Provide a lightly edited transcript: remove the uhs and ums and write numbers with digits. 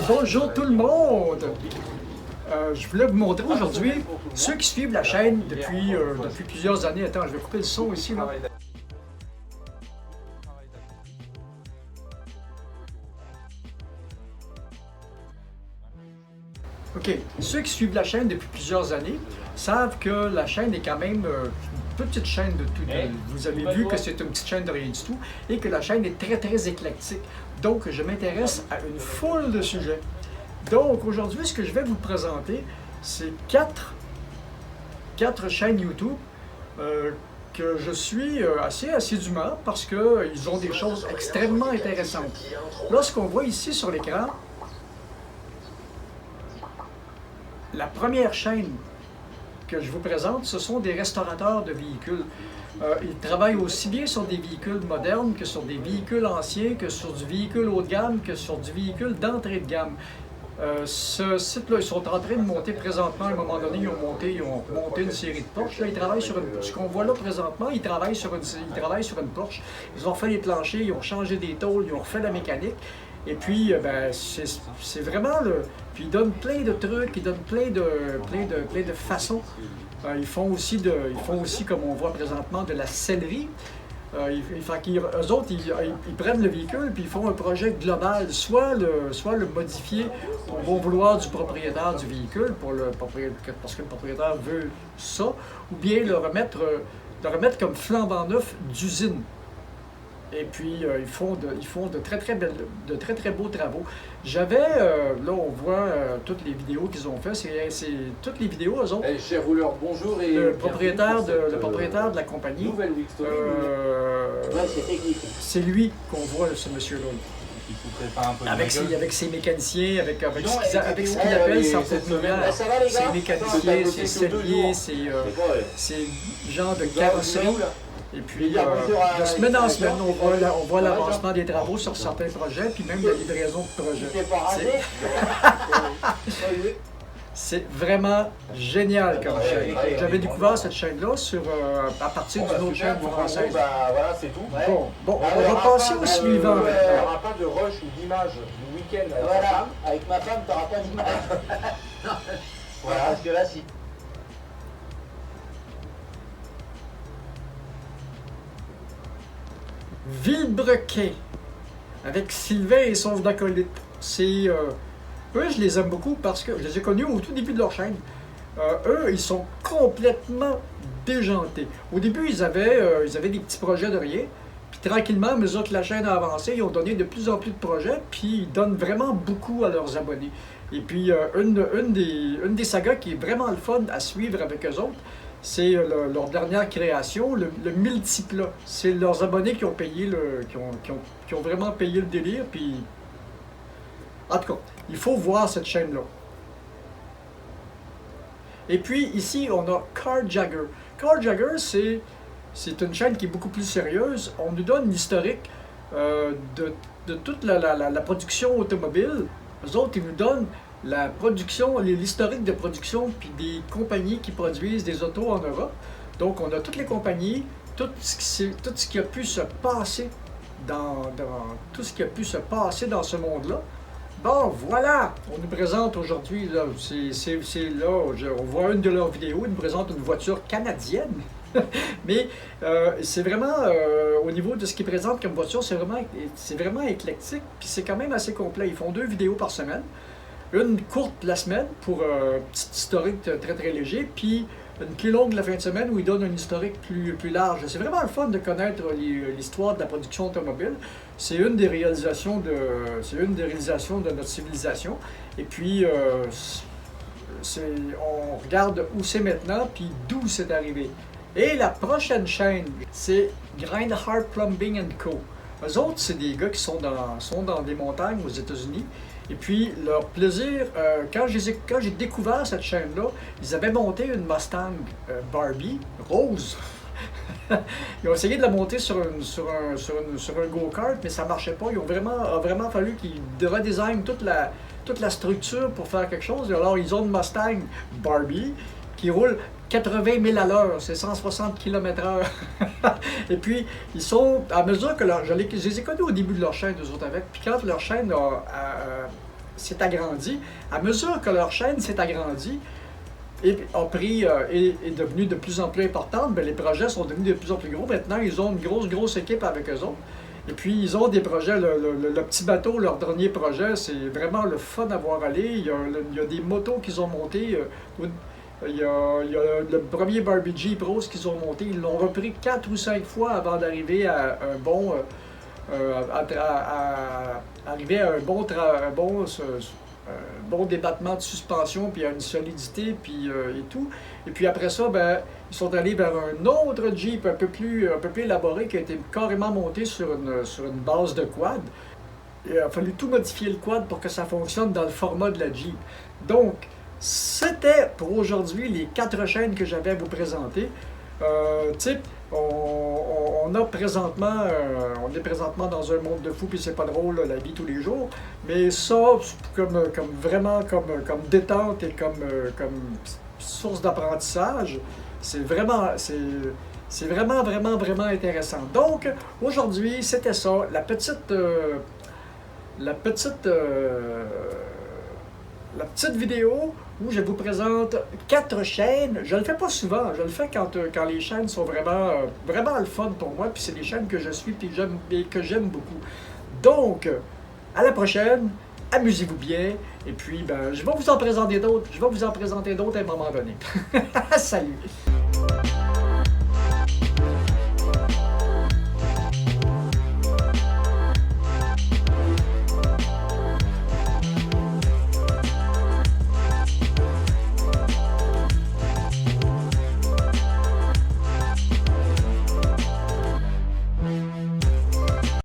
Bonjour tout le monde! Je voulais vous montrer aujourd'hui ceux qui suivent la chaîne depuis plusieurs années. Attends, je vais couper le son ici. Là. OK. Ceux qui suivent la chaîne depuis plusieurs années savent que la chaîne est quand même une petite chaîne de tout. Vous avez vu que c'est une petite chaîne de rien du tout et que la chaîne est très, très éclectique. Donc, je m'intéresse à une foule de sujets. Donc, aujourd'hui, ce que je vais vous présenter, c'est quatre chaînes YouTube que je suis assez assidûment parce qu'ils ont des choses extrêmement intéressantes. Lorsqu'on voit ici sur l'écran, la première chaîne que je vous présente, ce sont des restaurateurs de véhicules. Ils travaillent aussi bien sur des véhicules modernes que sur des véhicules anciens, que sur du véhicule haut de gamme, que sur du véhicule d'entrée de gamme. Ce site-là, ils sont en train de monter présentement, à un moment donné, ils ont monté une série de Porsche. Là, ils travaillent sur ce qu'on voit là présentement, ils travaillent sur une Porsche. Ils ont refait les planchers, ils ont changé des tôles, ils ont refait la mécanique. Et puis, c'est vraiment le... Puis ils donnent plein de trucs, ils donnent plein de façons. Ils font aussi, comme on voit présentement, de la sellerie. Eux autres, ils prennent le véhicule puis ils font un projet global, soit le modifier au bon vouloir du propriétaire du véhicule, parce que le propriétaire veut ça, ou bien le remettre comme flambant neuf d'usine. Et puis, ils font de très beaux travaux. Là, on voit toutes les vidéos qu'ils ont fait. C'est toutes les vidéos, eux autres. Hey, cher rouleur, bonjour. Et le propriétaire de la compagnie, c'est lui qu'on voit, ce monsieur-là. Avec ses mécaniciens, avec ce qu'il appelle sa fourmilière. Ses mécaniciens, ses selliers, ses genres de carrosserie. Et puis, de semaine en semaine, on voit l'avancement des travaux sur certains projets, puis même la livraison de projets. C'est vraiment génial comme chaîne. J'avais découvert cette chaîne-là à partir d'une autre chaîne française. Voilà, c'est tout. Bon, on va passer au suivant. Il n'y aura pas de rush ou d'image du week-end. Voilà, avec ma femme, tu n'auras pas d'image. Voilà, parce que là, si. Villebrequin, avec Sylvain et son acolyte. Eux, je les aime beaucoup parce que je les ai connus au tout début de leur chaîne. Eux, ils sont complètement déjantés. Au début, ils avaient des petits projets de rien. Puis tranquillement, à mesure que la chaîne a avancé, ils ont donné de plus en plus de projets. Puis ils donnent vraiment beaucoup à leurs abonnés. Et puis, une des sagas qui est vraiment le fun à suivre avec eux autres, c'est leur dernière création, le multiplat. C'est leurs abonnés qui ont payé qui ont vraiment payé le délire. Puis, en tout cas, il faut voir cette chaîne-là. Et puis ici, on a Carjagger. Carjagger, c'est une chaîne qui est beaucoup plus sérieuse. On nous donne l'historique de toute la production automobile. Eux autres, ils nous donnent la production, l'historique de production, puis des compagnies qui produisent des autos en Europe. Donc, on a toutes les compagnies, tout ce qui a pu se passer dans dans ce monde-là. Bon, voilà! On nous présente aujourd'hui, là, on voit une de leurs vidéos, ils nous présentent une voiture canadienne. Mais c'est vraiment, au niveau de ce qu'ils présentent comme voiture, c'est vraiment éclectique, puis c'est quand même assez complet. Ils font 2 vidéos par semaine. Une courte la semaine pour un petit historique très très léger, puis une plus longue la fin de semaine où ils donnent un historique plus large. C'est vraiment le fun de connaître l'histoire de la production automobile. C'est une des réalisations de notre civilisation. Et puis, on regarde où c'est maintenant, puis d'où c'est arrivé. Et la prochaine chaîne, c'est Grindhard Plumbing & Co. Eux autres, c'est des gars qui sont dans des montagnes aux États-Unis. Et puis, leur plaisir, quand j'ai découvert cette chaîne-là, ils avaient monté une Mustang Barbie rose. Ils ont essayé de la monter sur un go-kart, mais ça ne marchait pas. Il a vraiment fallu qu'ils redesignent toute la structure pour faire quelque chose. Et alors, ils ont une Mustang Barbie qui roule 80 000 à l'heure, c'est 160 km/h. Et puis, ils sont, à mesure que je les ai connus au début de leur chaîne, eux autres avec, puis quand leur chaîne s'est agrandi. À mesure que leur chaîne s'est agrandie et est devenue de plus en plus importante, bien, les projets sont devenus de plus en plus gros. Maintenant, ils ont une grosse équipe avec eux autres. Et puis, ils ont des projets, le petit bateau, leur dernier projet, c'est vraiment le fun à voir aller. Il y a des motos qu'ils ont montées. Il y a le premier Barbie Jeep Rose qu'ils ont monté. Ils l'ont repris 4 ou 5 fois avant d'arriver à un bon... arriver à un bon débattement de suspension, puis à une solidité, puis et tout. Et puis après ça, ben, ils sont allés vers un autre Jeep un peu plus élaboré qui a été carrément monté sur une base de quad. Il a fallu tout modifier le quad pour que ça fonctionne dans le format de la Jeep. Donc, c'était pour aujourd'hui les 4 chaînes que j'avais à vous présenter. On est présentement dans un monde de fou, puis c'est pas drôle, la vie tous les jours. Mais ça, vraiment comme détente et comme source d'apprentissage, c'est vraiment intéressant. Donc, aujourd'hui, c'était ça, la petite vidéo où je vous présente 4 chaînes. Je le fais pas souvent, je le fais quand les chaînes sont vraiment le fun pour moi, puis c'est des chaînes que je suis et que j'aime beaucoup. Donc, à la prochaine, amusez-vous bien, et puis ben, je vais vous en présenter d'autres à un moment donné. Salut!